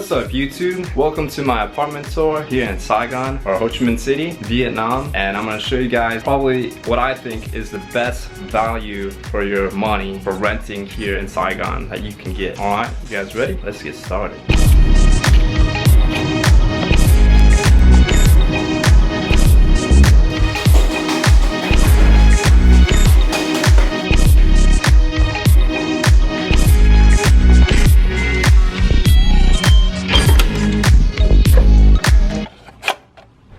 What's up YouTube? Welcome to my apartment tour here in Saigon, or Ho Chi Minh City, Vietnam. And I'm gonna show you guys probably what I think is the best value for your money for renting here in Saigon that you can get. Alright, you guys ready? Let's get started.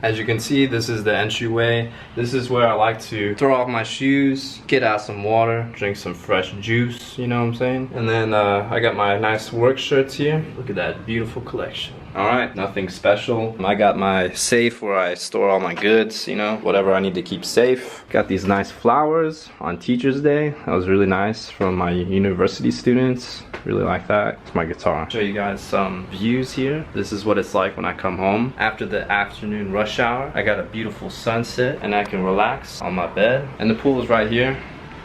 As you can see, this is the entryway. This is where I like to throw off my shoes, get out some water, drink some fresh juice, you know what I'm saying? And then I got my nice work shirts here. Look at that beautiful collection. Alright, nothing special. I got my safe where I store all my goods, you know, whatever I need to keep safe. Got these nice flowers on Teacher's Day. That was really nice from my university students. Really like that. It's my guitar. I'll show you guys some views here. This is what it's like when I come home after the afternoon rush hour. I got a beautiful sunset and I can relax on my bed. And the pool is right here.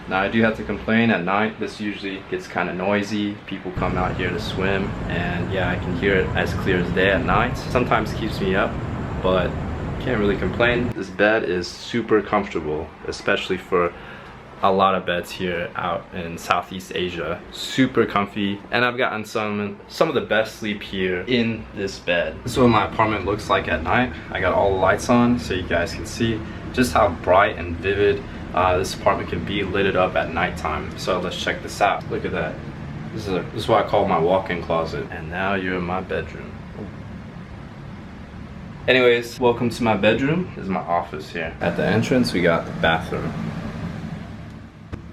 Now I do have to complain at night. This usually gets kind of noisy. People come out here to swim and yeah, I can hear it as clear as day at night. Sometimes keeps me up, but can't really complain. This bed is super comfortable, especially for a lot of beds here out in Southeast Asia. Super comfy, and I've gotten some of the best sleep here in this bed. This is what my apartment looks like at night. I got all the lights on so you guys can see just how bright and vivid this apartment can be lit up at nighttime. So let's check this out. Look at that. This is what I call my walk-in closet. And now you're in my bedroom. Anyways, welcome to my bedroom. This is my office here. At the entrance we got the bathroom.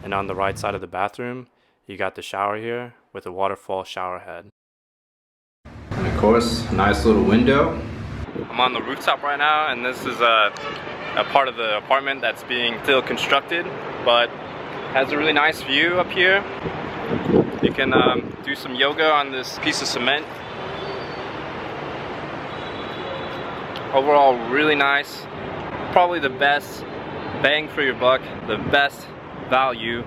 And on the right side of the bathroom, you got the shower here with a waterfall shower head. And of course, a nice little window. I'm on the rooftop right now, and this is a part of the apartment that's being still constructed, but has a really nice view up here. You can do some yoga on this piece of cement. Overall, really nice. Probably the best bang for your buck, the best value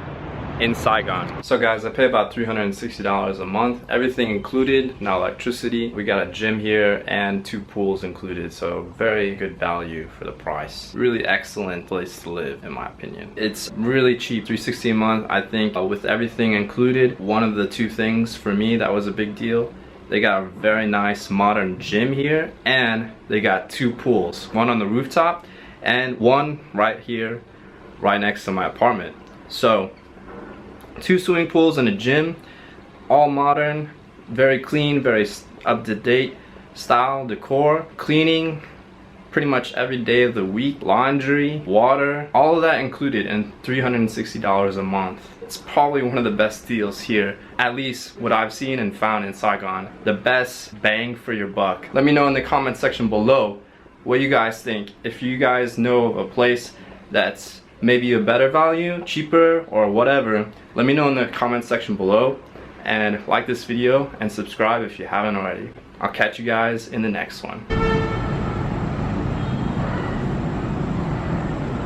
in Saigon. So guys, I pay about $360 a month, everything included, now electricity. We got a gym here and 2 pools included, so very good value for the price. Really excellent place to live in my opinion. It's really cheap, $360 a month. I think with everything included, one of the 2 things for me that was a big deal. They got a very nice modern gym here, and they got 2 pools, one on the rooftop and one right here, right next to my apartment. So 2 swimming pools and a gym, all modern, very clean, very up-to-date style decor, cleaning pretty much every day of the week, laundry, water, all of that included in $360 a month. It's probably one of the best deals here, at least what I've seen and found in Saigon. The best bang for your buck. Let me know in the comment section below what you guys think. If you guys know of a place that's maybe a better value, cheaper, or whatever, let me know in the comment section below, and like this video and subscribe if you haven't already. I'll catch you guys in the next one.